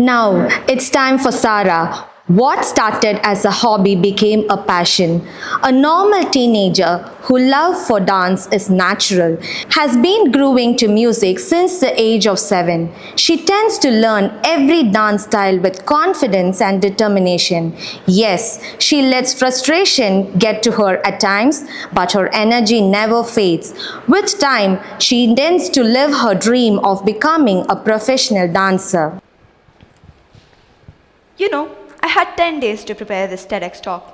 Now it's time for Saara. What started as a hobby became a passion. A normal teenager who love for dance is natural, has been grooving to music since the age of 7. She tends to learn every dance style with confidence and determination. Yes, she lets frustration get to her at times, but her energy never fades. With time, she intends to live her dream of becoming a professional dancer. I had 10 days to prepare this TEDx talk.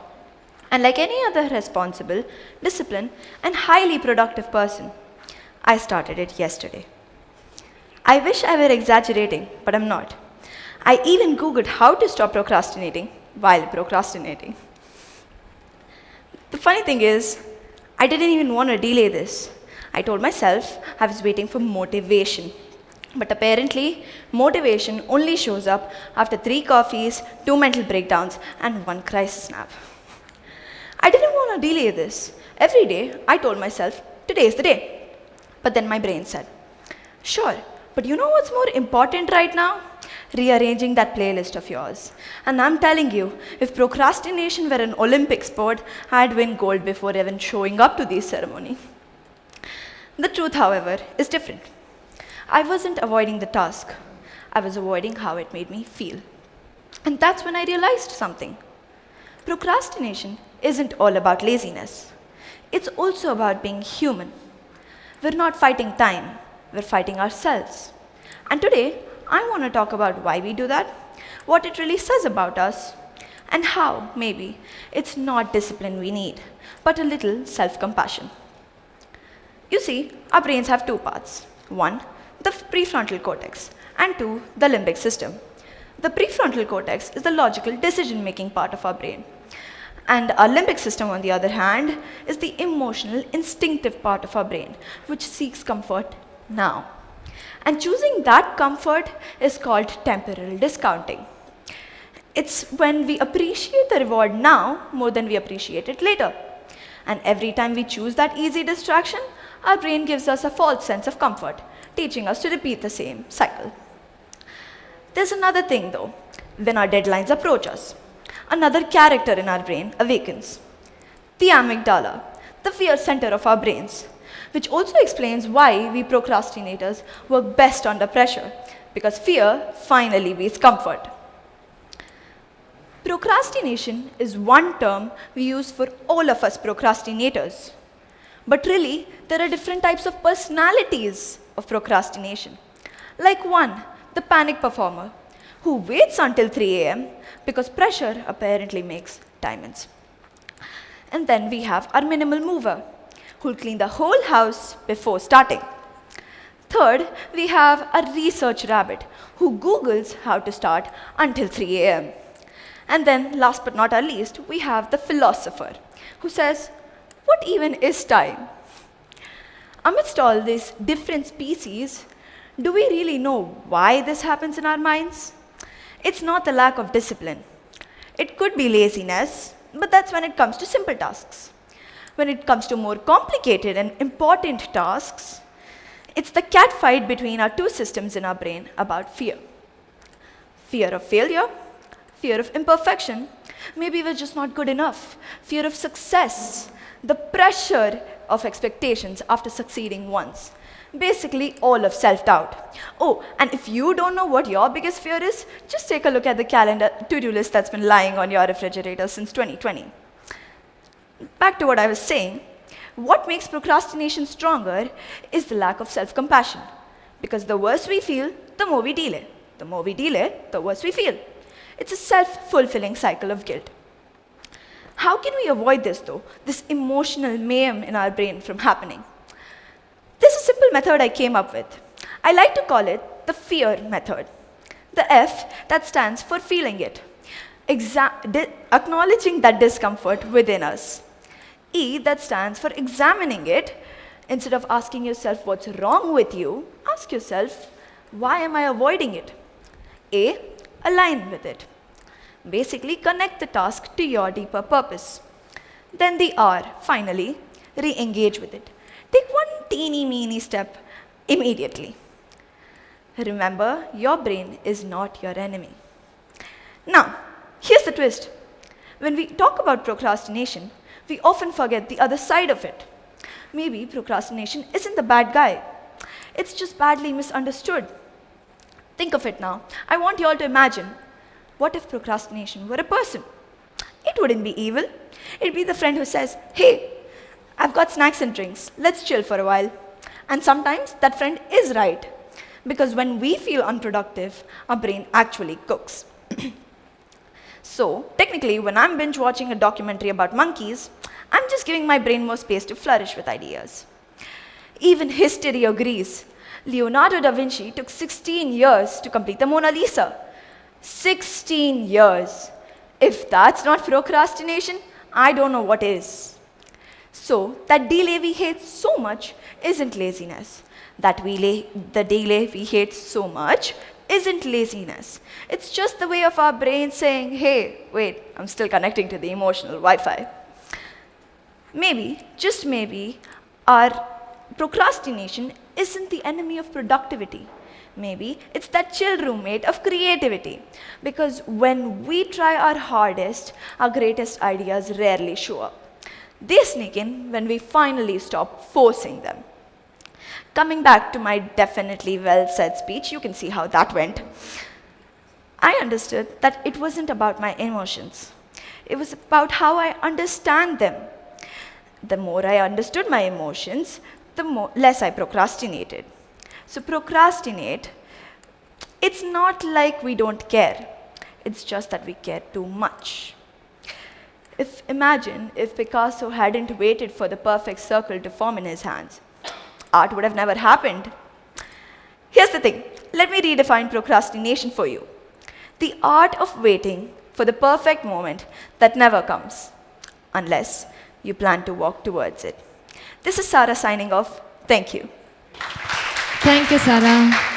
And like any other responsible, disciplined, and highly productive person, I started it yesterday. I wish I were exaggerating, but I'm not. I even Googled how to stop procrastinating while procrastinating. The funny thing is, I didn't even want to delay this. I told myself I was waiting for motivation. But apparently, motivation only shows up after 3 coffees, 2 mental breakdowns, and 1 crisis nap. I didn't want to delay this. Every day, I told myself, today is the day. But then my brain said, sure, but you know what's more important right now? Rearranging that playlist of yours. And I'm telling you, if procrastination were an Olympic sport, I'd win gold before even showing up to this ceremony. The truth, however, is different. I wasn't avoiding the task. I was avoiding how it made me feel. And that's when I realized something. Procrastination isn't all about laziness. It's also about being human. We're not fighting time, we're fighting ourselves. And today, I want to talk about why we do that, what it really says about us, and how, maybe, it's not discipline we need, but a little self-compassion. You see, our brains have 2 parts. 1, the prefrontal cortex, and 2, the limbic system. The prefrontal cortex is the logical decision-making part of our brain. And our limbic system, on the other hand, is the emotional, instinctive part of our brain, which seeks comfort now. And choosing that comfort is called temporal discounting. It's when we appreciate the reward now more than we appreciate it later. And every time we choose that easy distraction, our brain gives us a false sense of comfort, teaching us to repeat the same cycle. There's another thing though. When our deadlines approach us, another character in our brain awakens. The amygdala, the fear center of our brains, which also explains why we procrastinators work best under pressure, because fear finally beats comfort. Procrastination is one term we use for all of us procrastinators. But really, there are different types of personalities of procrastination. Like 1, the panic performer, who waits until 3 a.m. because pressure apparently makes diamonds. And then we have our minimal mover, who'll clean the whole house before starting. 3rd, we have a research rabbit, who Googles how to start until 3 a.m. And then, last but not our least, we have the philosopher, who says, what even is time? Amidst all these different species, do we really know why this happens in our minds? It's not the lack of discipline. It could be laziness, but that's when it comes to simple tasks. When it comes to more complicated and important tasks, it's the catfight between our 2 systems in our brain about fear. Fear of failure, fear of imperfection, maybe we're just not good enough, fear of success, the pressure of expectations after succeeding once. Basically, all of self-doubt. Oh, and if you don't know what your biggest fear is, just take a look at the calendar to-do list that's been lying on your refrigerator since 2020. Back to what I was saying, what makes procrastination stronger is the lack of self-compassion. Because the worse we feel, the more we delay. The more we delay, the worse we feel. It's a self-fulfilling cycle of guilt. How can we avoid this though, this emotional mayhem in our brain from happening? There's a simple method I came up with. I like to call it the fear method. The F, that stands for feeling it, acknowledging that discomfort within us. E, that stands for examining it. Instead of asking yourself what's wrong with you, ask yourself, why am I avoiding it? A, align with it. Basically, connect the task to your deeper purpose. Then the R, finally, re-engage with it. Take one teeny-meeny step immediately. Remember, your brain is not your enemy. Now, here's the twist. When we talk about procrastination, we often forget the other side of it. Maybe procrastination isn't the bad guy. It's just badly misunderstood. Think of it now. I want you all to imagine, what if procrastination were a person? It wouldn't be evil. It'd be the friend who says, hey, I've got snacks and drinks. Let's chill for a while. And sometimes that friend is right. Because when we feel unproductive, our brain actually cooks. So, technically, when I'm binge watching a documentary about monkeys, I'm just giving my brain more space to flourish with ideas. Even history agrees. Leonardo da Vinci took 16 years to complete the Mona Lisa. 16 years. If that's not procrastination, I don't know what is. So, that delay we hate so much isn't laziness. The delay we hate so much isn't laziness. It's just the way of our brain saying, hey, wait, I'm still connecting to the emotional Wi-Fi. Maybe, just maybe, our procrastination isn't the enemy of productivity. Maybe it's that chill roommate of creativity. Because when we try our hardest, our greatest ideas rarely show up. They sneak in when we finally stop forcing them. Coming back to my definitely well said speech, you can see how that went. I understood that it wasn't about my emotions. It was about how I understand them. The more I understood my emotions, the less I procrastinated. So procrastinate, it's not like we don't care. It's just that we care too much. Imagine if Picasso hadn't waited for the perfect circle to form in his hands. Art would have never happened. Here's the thing. Let me redefine procrastination for you. The art of waiting for the perfect moment that never comes, unless you plan to walk towards it. This is Saara signing off. Thank you. Thank you, Saara.